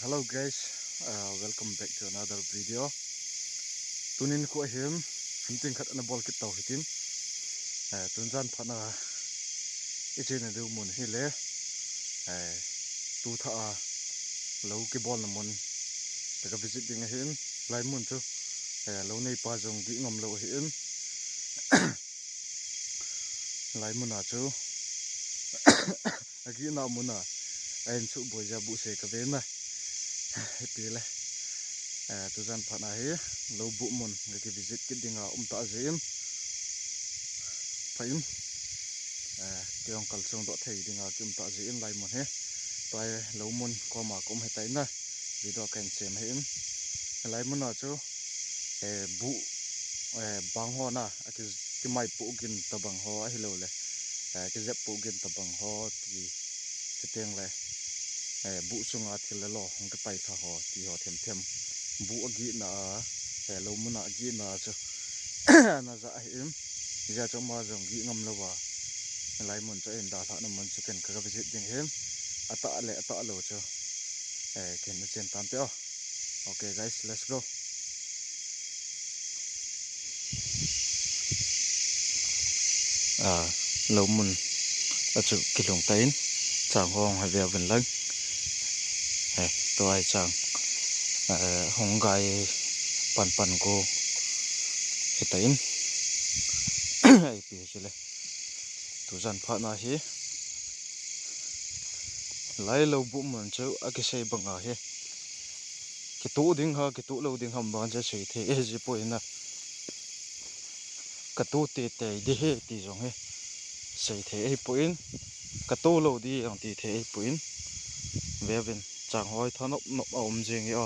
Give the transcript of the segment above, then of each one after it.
Hello guys, welcome back to another video. Tunin ko ahim, hunting khat na ball kit taw hitin. Tunjan phana ichena du mun hile. Tu tha lo ki ball na mun. Daga visit ding ahim, lai mun chu. Lo nei pa jong gi ngom lo ahim. Lai mun a chu. Agi na mun a. Ain chu boja bu se ka ve na. Happy le tu jan phana hi lo bu mun ge visit ki dinga ta zim phaim keong kal chung do thei dinga kim ta zim lai mun he tai lo mun ko ma kom he tai na video kan chem he lai mun na chu bu bang ho na ki mai pu gin ta bang ho hi lo le ki zep pu gin ta bang ho ki teng le bu sunga thil lo hong ka pai tha ho ti ho them bu agi na lo mun agi na chu na za him ja chong ma jong gi ngam lo wa lai mun cho en da tha na mun chicken ka visit ding him ata lo chu ken na chen tam pe okay guys, let's go. Lo mun chu kilong tain chang hong ha ve ven lang tôi chàng hong gai pan ko hitain ai pi chile tu jan pha na hi lai lo bu man chu a ke sei banga he ki tu ding lo ding ham ban je sei the e ji poina ka tu te di he ti jong he sei the e poin ka tu lo di ang ti the e poin veven chang hoi thanop nop om jing yo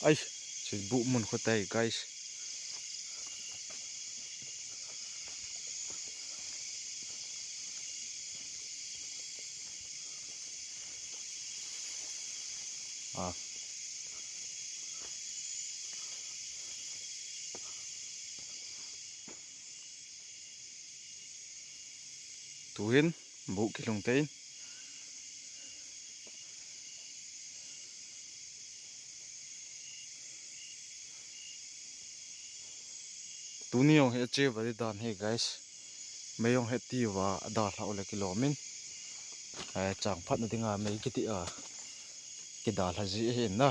ai chi bu mun khotai guys tuin bu kilong tain tuniong he che bari dan he guys meyong he ti wa da la ole kilomin chang phat na dinga mei ki ti ki da la ji he na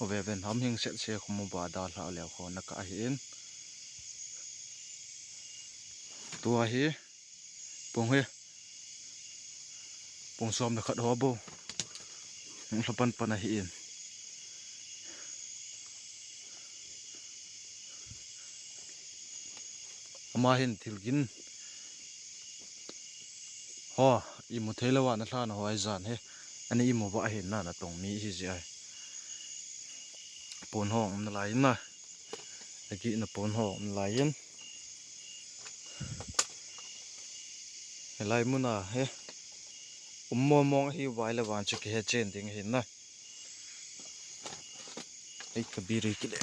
hobe ven ham hing set se khomo ba da la le kho na ka hin tua hi pong som na khat ho bo hlapan pana hi in ama hin thilgin ho I mu theilawa na thla na hoi zan he ani I mu ba hin na tong mi hi ji ai pon hong na lai na agi na pon hong na lai yin lai mu na he mong hi wai la wan chu ke he chen ding hin na ei ka bi ri ki le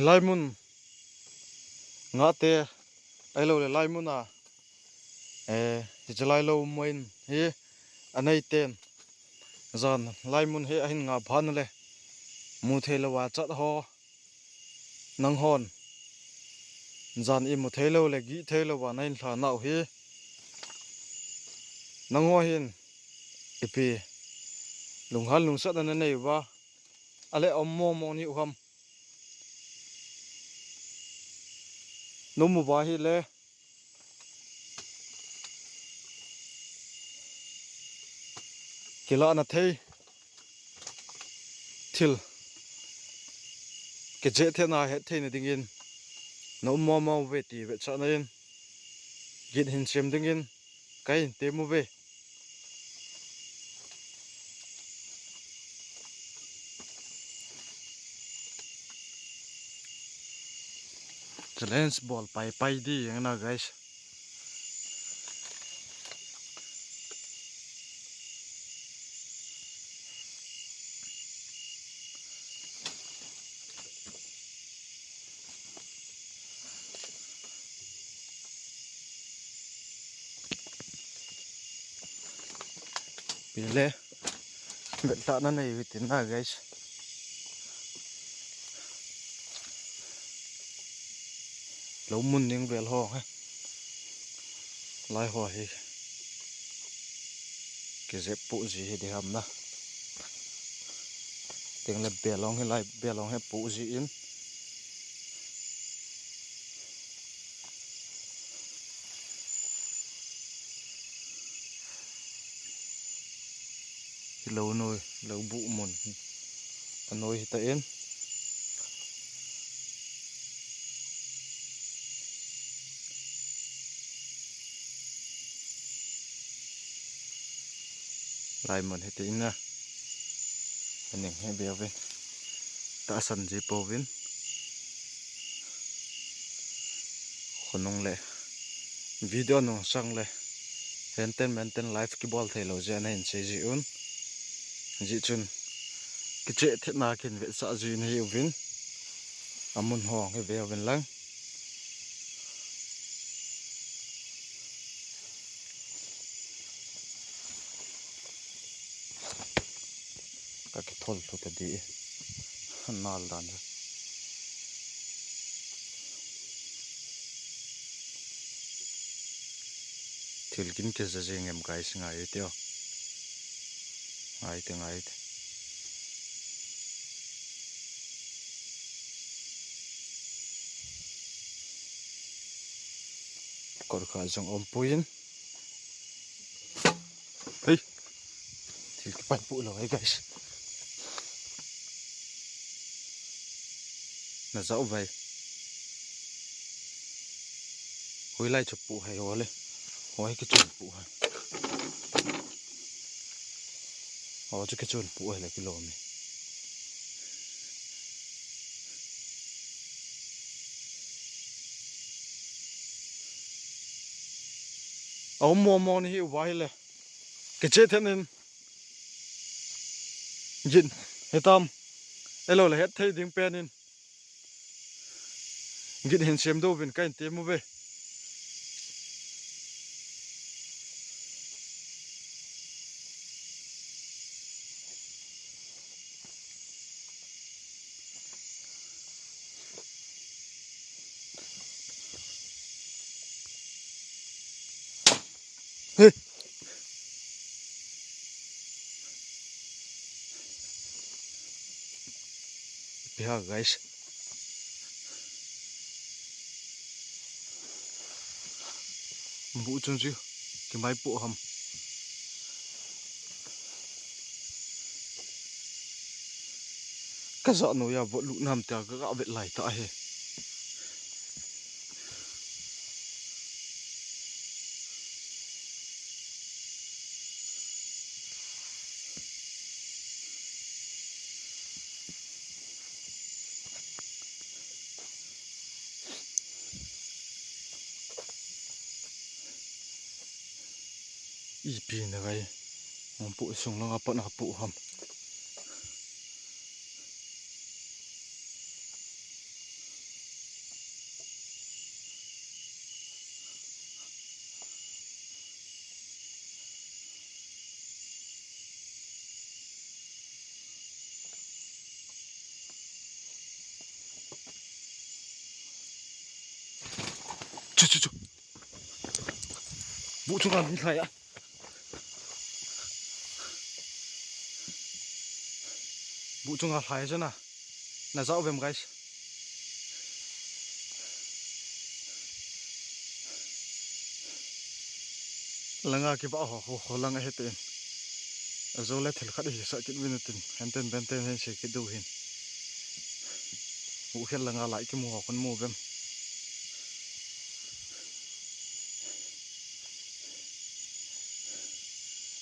lai mun nga te ai lo le lai mun ti chalai lo moin he anei ten zan lai mun he ahin nga phan le mu thelawa chat ho nang hon zan I mu thelo le gi thelawa nain thla nau he nang ho hin ipi lunghal lungsat na nei wa ale mo ni uham no mu ba hi le kila na thei thil ke je the na he thei na dingin no mo ve ti ve cha na in git hin chem dingin kai te mu ve challenge ballไปดีอย่างนะ guys ปีเลยเบ็ดตานั่นเองวิตินนะ guys แล้วมุนยังเบลห้องฮะลายหัวเฮเกษตรปุ๊จีเดียมนะเตียงเล็บเบลองให้ลายเบลองให้ปุ๊จีอินlâu nồi lâu bụ mồn nồi ta yên lại mồn hết tin na anh em hay béo bên ta sẵn gì po bênคนนงเลยวิดีโอนงสั่งเลยเห็นเต้นมันเต้นไลฟ์กีบอลไทยเราจะเห็นเสียจีอุนจีจุนกิจเทนากินเวสจีนให้วินอามุนห้องให้เววินลังก็คิดทอลทุกทีน่าลดันทิลกินกิจจะยังไงกันสิงห์เดียวไอ้เด้กอดขาจงอมปุยนเฮ้ยทิลกินไปปุ๊เลย guys น่าจะเอาไปคุยไล่จับปุ๊ให้หัวเลยหัวให้กระจุนปุ๊ฮะหัวจะกระจุนปุ๊ให้เลยกิโลมีเอามองนี่ไว้เลยกระเจี๊ยบนั่นยินให้ตามเอโลเลยเฮ็ดให้ดิ้งเป็นนินยินเห็นเสียมดูเป็นกันเต็มมือเว้ยเฮ้ยพี่ฮะ guys บุจงจิกินไม่ปุ๊หำก็จะหนูอยากบุลุน้ำเตียก็เอาเบ็ดไหลตายอีปีนอะไรมันปุ๊ส่งลงอาปนอาปุ๊หำจุบุจงการมีใครอ่ะบุจงการใครใช่ไหมน่าจะเอาไปมั้ง guys ลังอาคิดว่าโหลังเฮตินโจเล่ถึงขัดอีสักกิดวินตินเห็นเต้นเป็นเต้นเห็นเสกิดดูหินบุเห็นลังอาไหลกิมัวคนมูเบม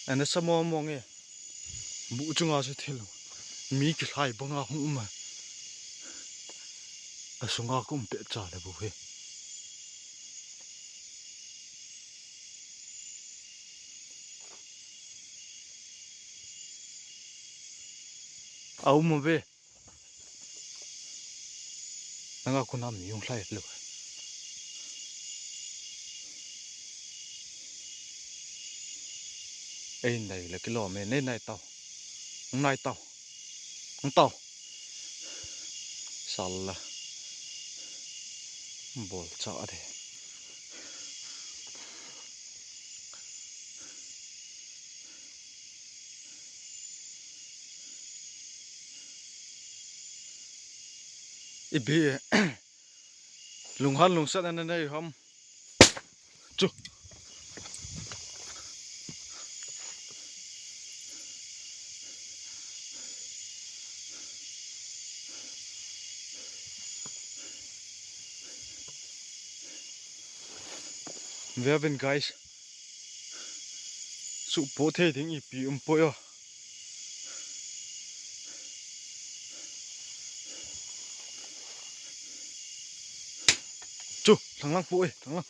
อันนี้สมองมองเงี้ยบุจงอาจะทิลมีกี่ไหลบังอาหุ่มมาสงอากุ้มเตะจ่าเลยบุเฮ au mo ve nanga kunam ni yung hlai lo ei nei le kilo me nei nai tao ng tao salla bol cha de ibe lunghan lungsat an nei hom chu wer bin guys su po the ding I pi po yo chu thằng lang po thằng lang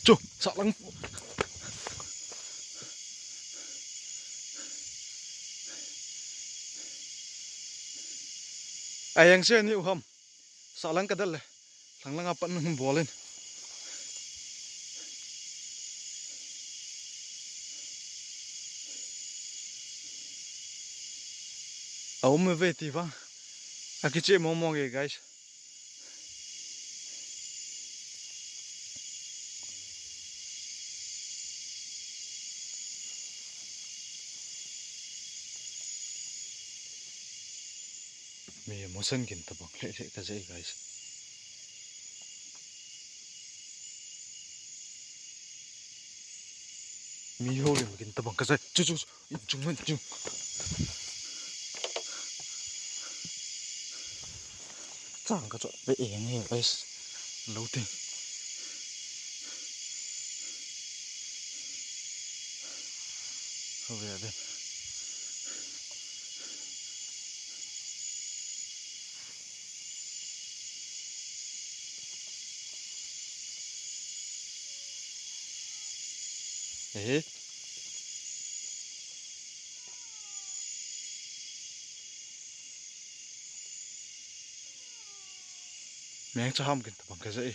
chu sa lang po ayang se ni hom sa lang kadal le thằng lang apan ng bolin au me ve ti bang aqui che momong ge guys me mosan kin ta bang le ka jai guys mi ho le kin ta bang ka jai chu chung man chung chang ka chot be eng he guys lo ti ho ve de meng cha ham kin ta bang ka jai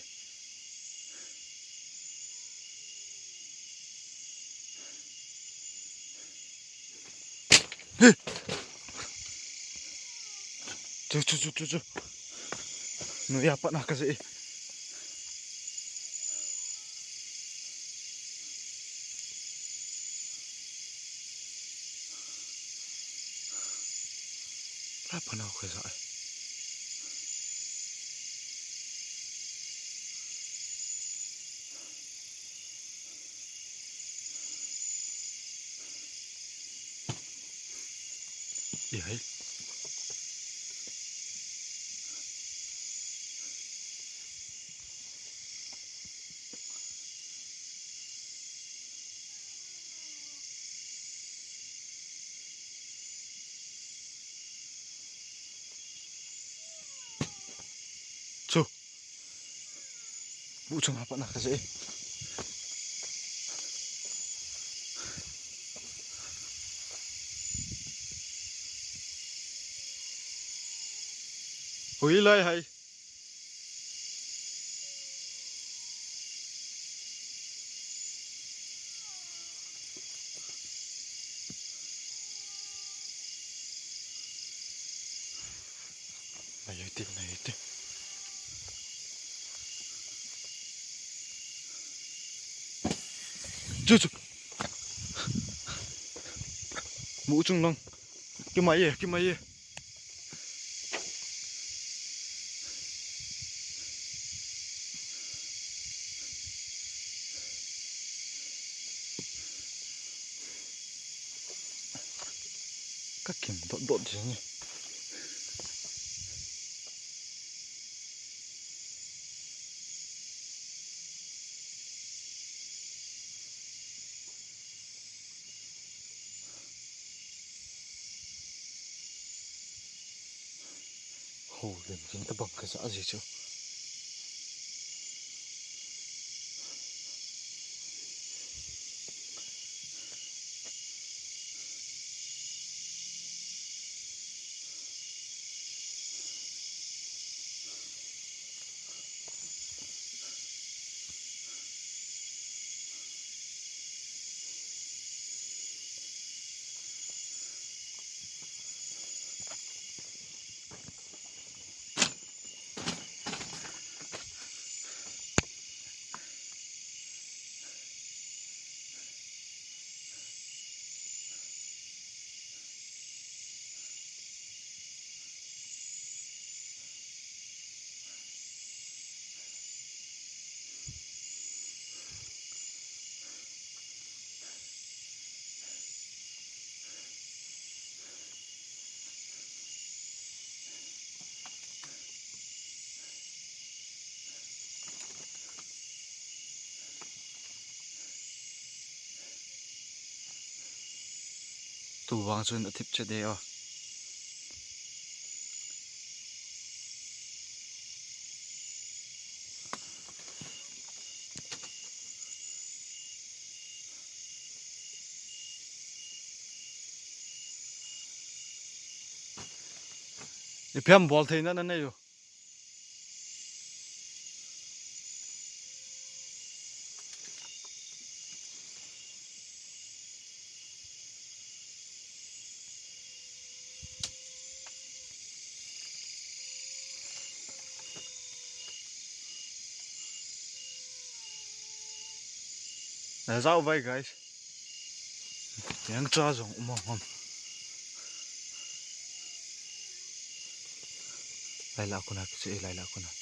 chu no ya pa na ka jai la pa na ka jai Đấy. Chu. Vụ trường hợp nào cái gì? Hủy lại hay. Này tìm. Chu. Mũ trung lông. Cái máy gì? Các kiểm độn thế nhỉ? Hồ lên chính ta bằng cái xã gì chứ? ตูวางจนอาทิตย์จะเดียวอีเพียมบอลเทนั่นนั่นอยู่那绕外 guys ยังจ้าจงมั่งไล่ละคนนั้นสิไล่ละคนนั้น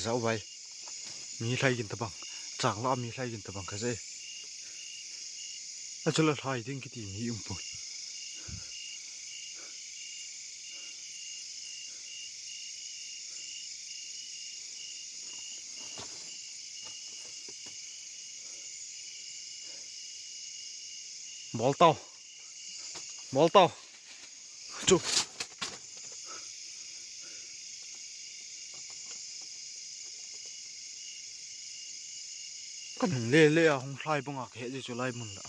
เจ้าไว้มีใครกินตะบังจางล้อมีใครกินตะบังกันสิอาจจะละลายดิ้งกี่ทีมีปุ่นบอลเต้าจุกันเล่ๆของใครบ้างอ่ะเฮ้ยจะไล่มึงละ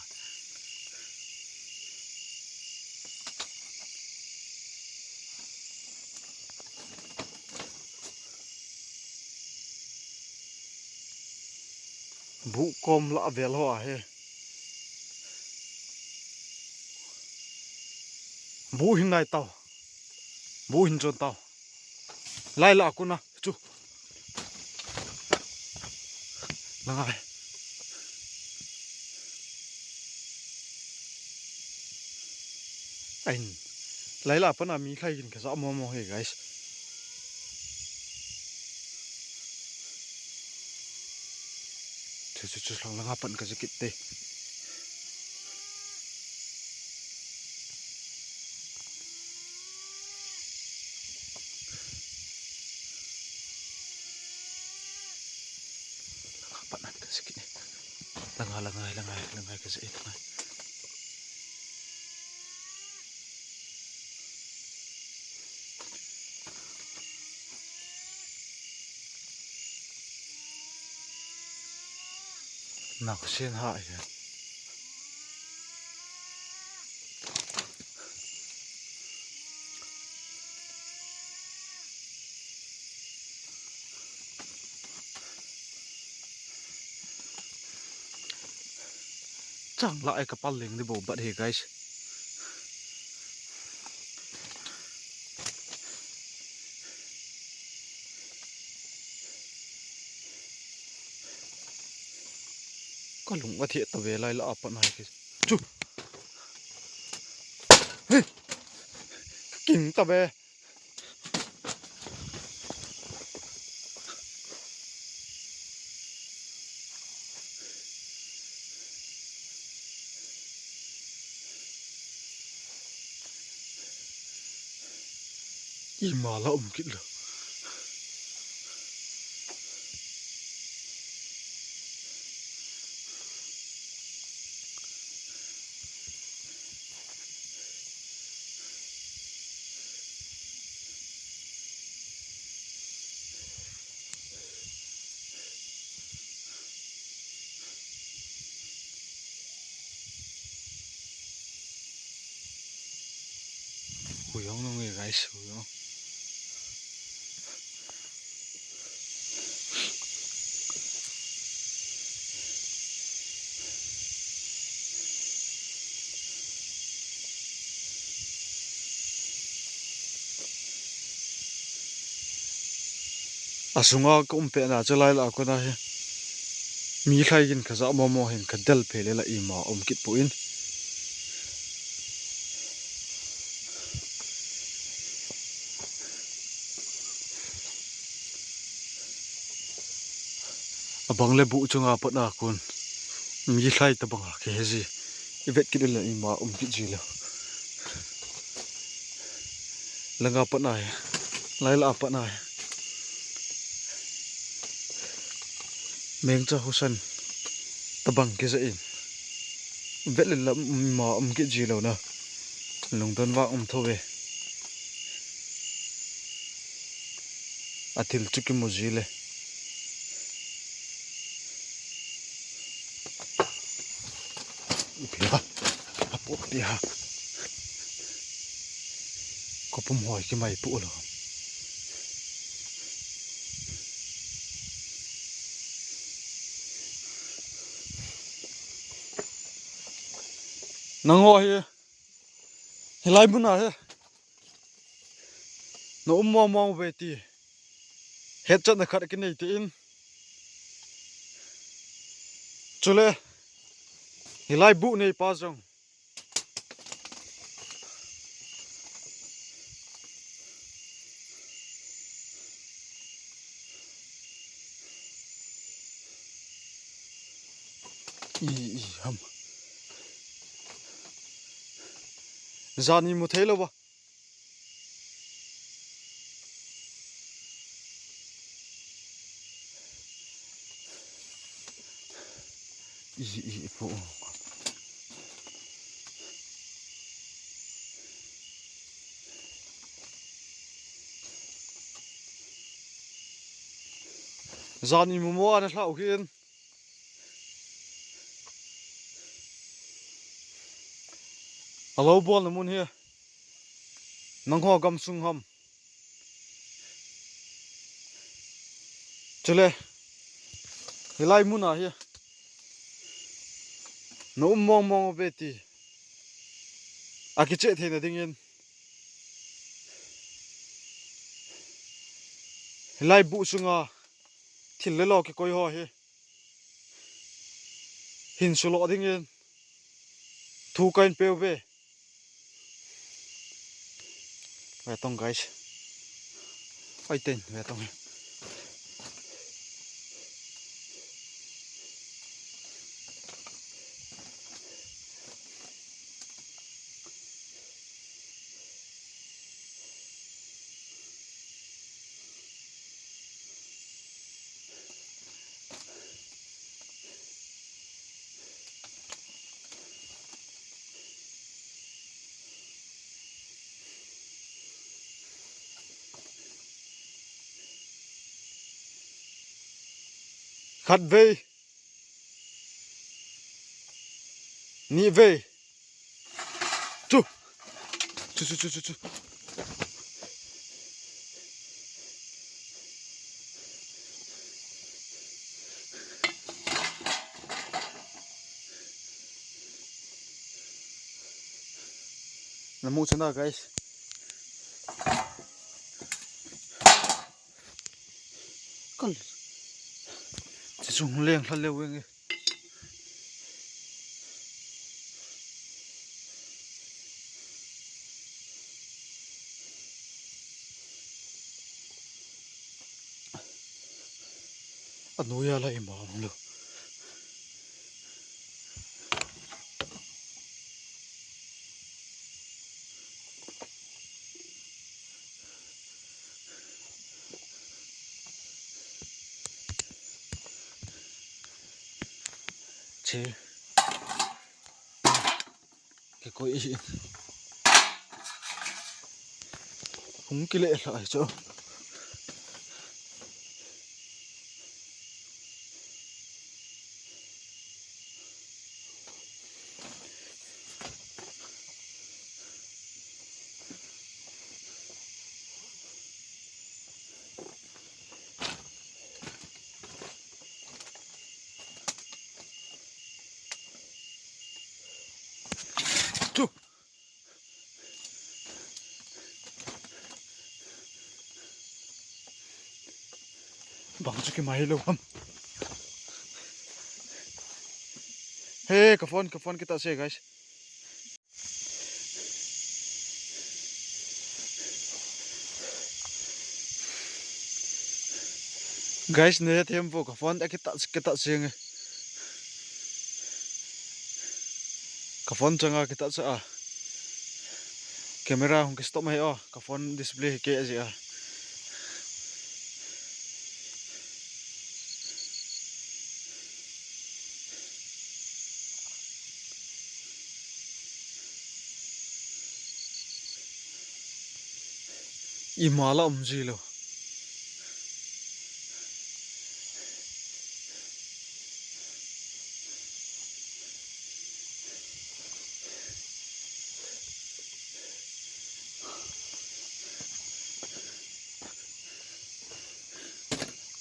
บุกมละเวลหัวเฮ้บุหินไล่เต้าบุหินจนเต้าไล่ละกูนะจุละไงไอ้ไล่ละปะนะมีใครกินกันซะมอเฮ้ย guys cucu lang langapan ka sakit eh langapan ka sakit eh langay ka sakit langay nakasiyan ha yan chẳng lại kapal ling di bo bat he guys có lùng qua thiệt tao về lại là apa này kì chú kinh tao về im mà là kỹ lắm puyong no ngi gai su yo asunga ko umpe na chalai la ko na he mi khai gin khaza momo hen khadal phele la ima kit puin abang le bu chunga patna kun mi khai ta bang ke ji ivet kidel la ima kit ji lo langa patna he laila patna he meng cha husan tabang ke za in vet le la ma kit ji lo na lungdon wa thowe atil chuki mojile ipia apok dia kopum hoi ki mai pu lo nango he helai buna he no mo beti het chat na khat ki nei tin chule helai bu nei pa jong i ham zani mu thelo ba i po zani mu mo an hlau hin alo bol na mun he nang ho gam sung ham chule helai mun a he no mong beti akiche thena dingin helai bu sunga thil le lo ke koi ho he hin sulo dingin thu kain pewe vetong guys oi ten vetong khát về ni về chú là mua chân nào guys con chỉ dùng liền là liều nghe anh nuôi à lại mà luôn chế cái coi gì không cái lệ lại cho bang chu ki mai lo ham hey ka phone kita se guys guys ne tempo ka phone kita se ka phone changa kita sa camera hong stop mai ka phone display ke aja imala umjilo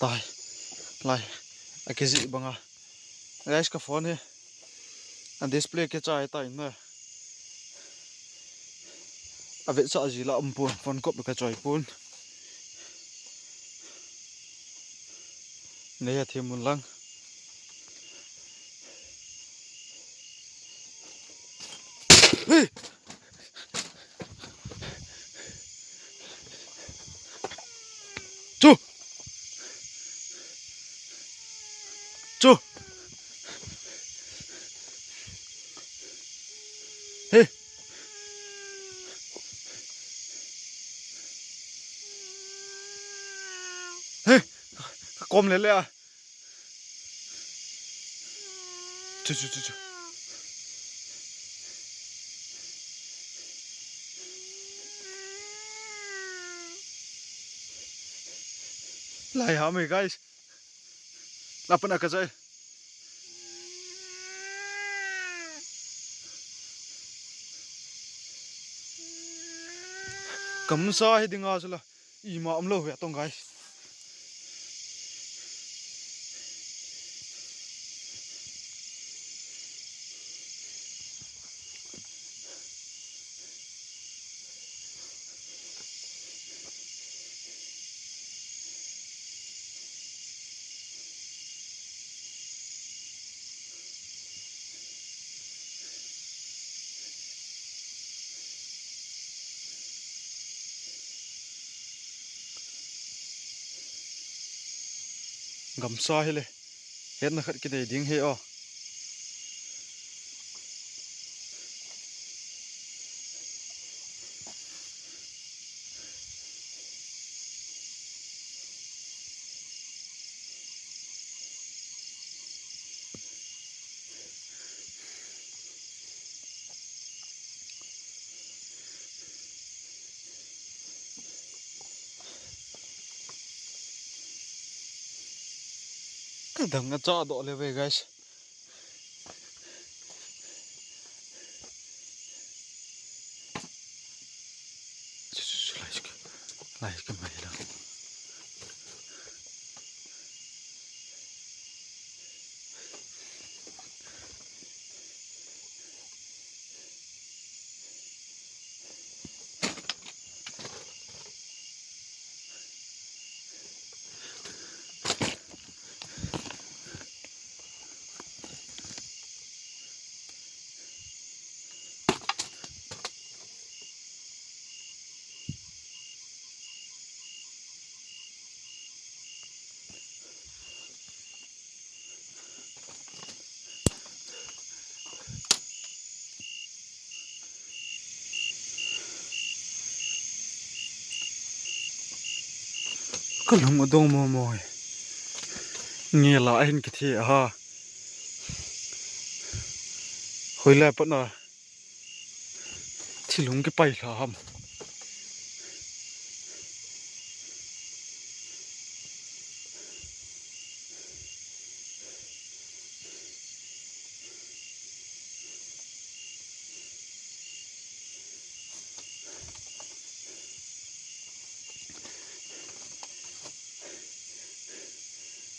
tai lai akezi banga guys ka phone he an display ke chai ta in na ave sa jila pun phone kop ka choi pun ne ya themun lang hey chu hey hey kom le à chu lai ha me guys lapan ka jai kam sa hi dinga sala ima amlo ya tong guys gamsa hele het na khat ki dei ding he kadang nga cha do le ve guys lai ka mai la kalung adong mo moi nge la hin ki thi ha hoila pa na thilung ke pai hlam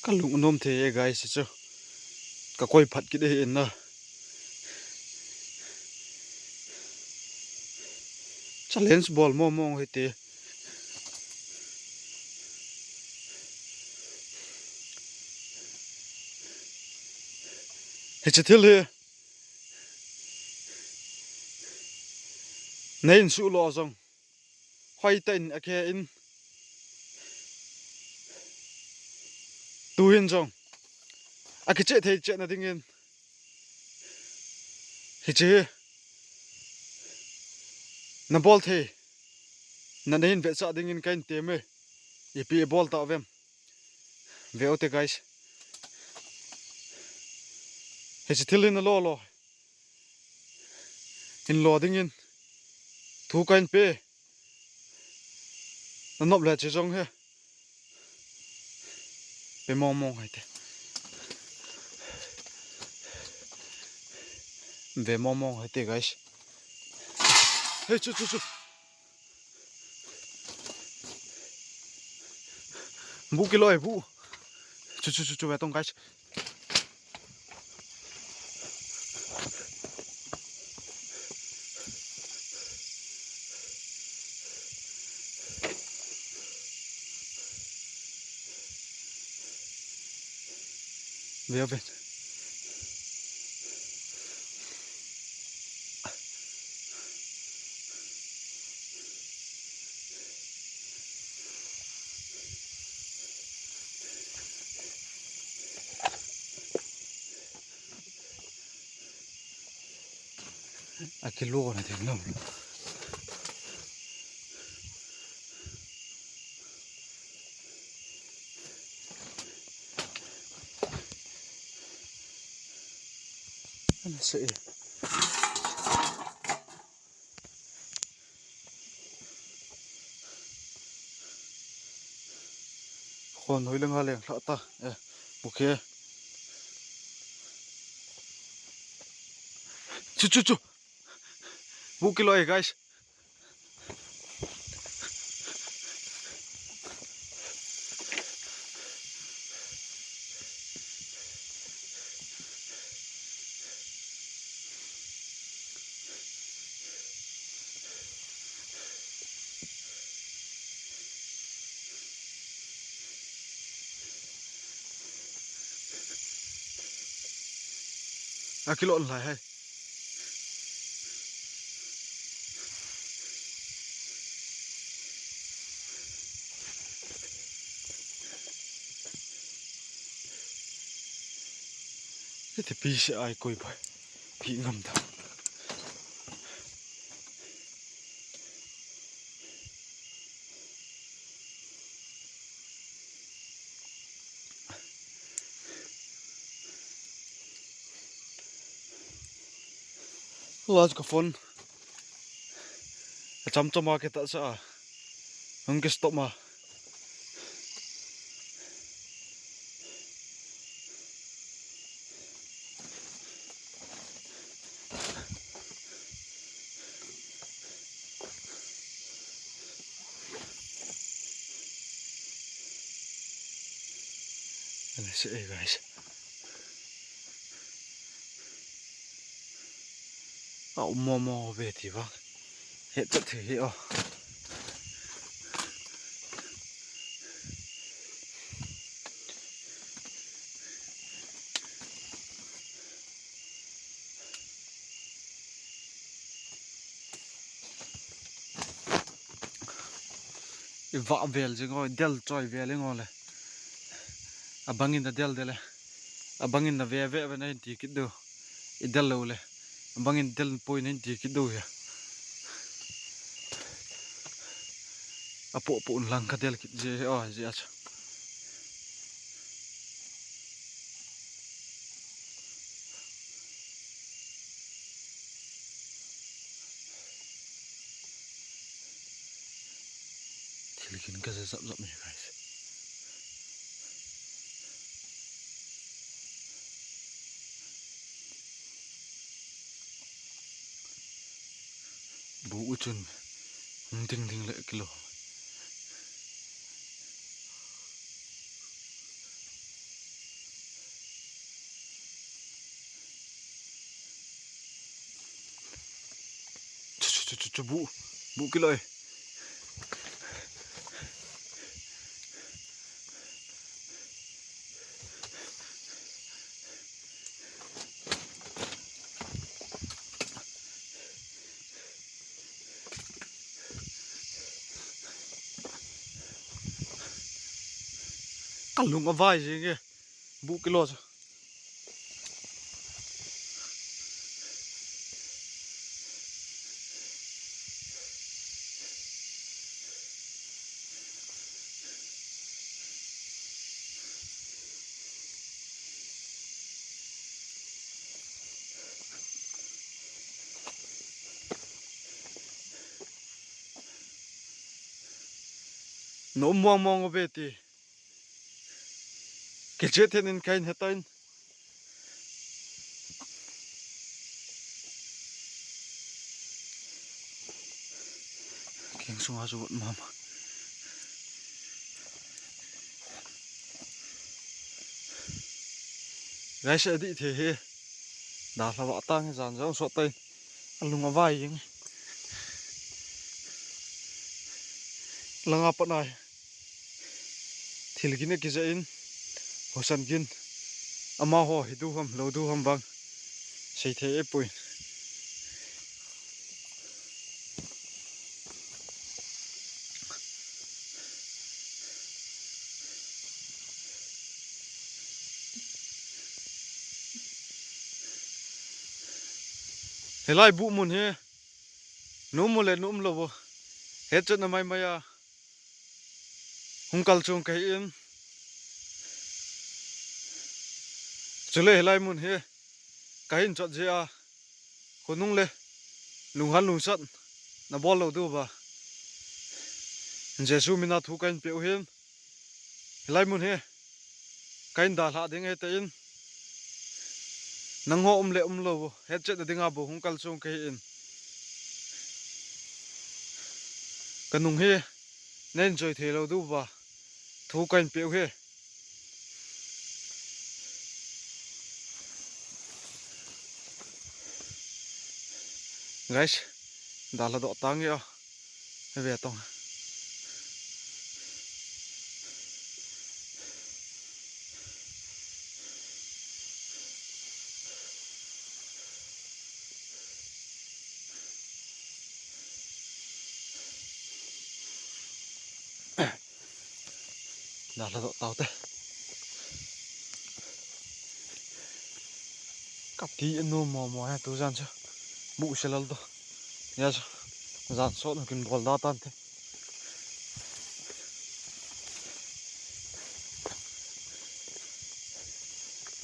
kalung nom the guys chu ka koi phat ki de in na challenge ball mo hete Hit til her. Nein su lo zong. Hoi ten ake in. Tu hin zong. Ake che thei che na ding in. Hit che. Na bol thei. Na nein ve sa ding in kain te me. Ye pi bol ta vem. Ve ote guys. Hit til in lo. In lo ding in. Thu kain pe. Nó nộp lại chỉ trong he pe mong hay thế về mong hay thế guys hey chu bu kilo ấy bu chu về tông guys về bên cái lô này thì nồng sẽ còn nói lưng liền lạ ta ok chu bu kilo ấy guys cái lộn lại hay thế thì pi sẽ ai coi vậy pi ngầm thật lát cái phone chăm mà cái tạ sao không cái stop mà let's see guys mò về thì vâng hiện tất thể hiện vạ về chứ ngồi del trôi về lên ngồi này bangin da del dele bangin da ve này thì cái đồ del lâu này bangin del poi này thì cái đồ ya po lang ka del kit je je acha lekin ka zap me guys bu chun ting lại kilo bu kilo ấy kalung avai jinge bu kilo no mong obeti ke jeten in kain hetain king sunga su mama guys adi the he da la wa tang jan jong so tai alunga vai ying langa panai thilgine ki jain hosan gin ama ho hidu ham lodu ham bang sei the e pui helai bu mun he num mole num lo bo he chan na mai maya hungkal chung kai in chule helai mun he kain chot je a khonung le lunghan lungsat na bol lo du ba jesu mina thu kain pe hem helai mun he kain da la ding he te in nang ho le lo bo he chet dinga bo hungkal chung kai in kanung he nen joy the lo du ba thu kain pe he guys dala do tang ya ve tong dala do tao te cặp tí no mò ha tu jan cha bu selal do ya jan so no kin bol da tan te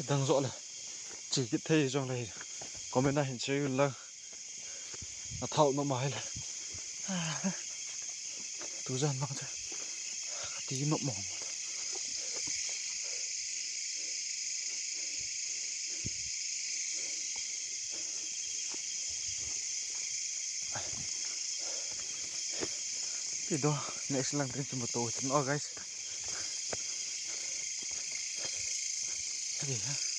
đang rõ là chỉ cái thây trong này có bên này hình chơi là thạo nó mãi là tú gian mong chứ tí mộng mỏng thì đó next lang trên một tổ chân guys gì hả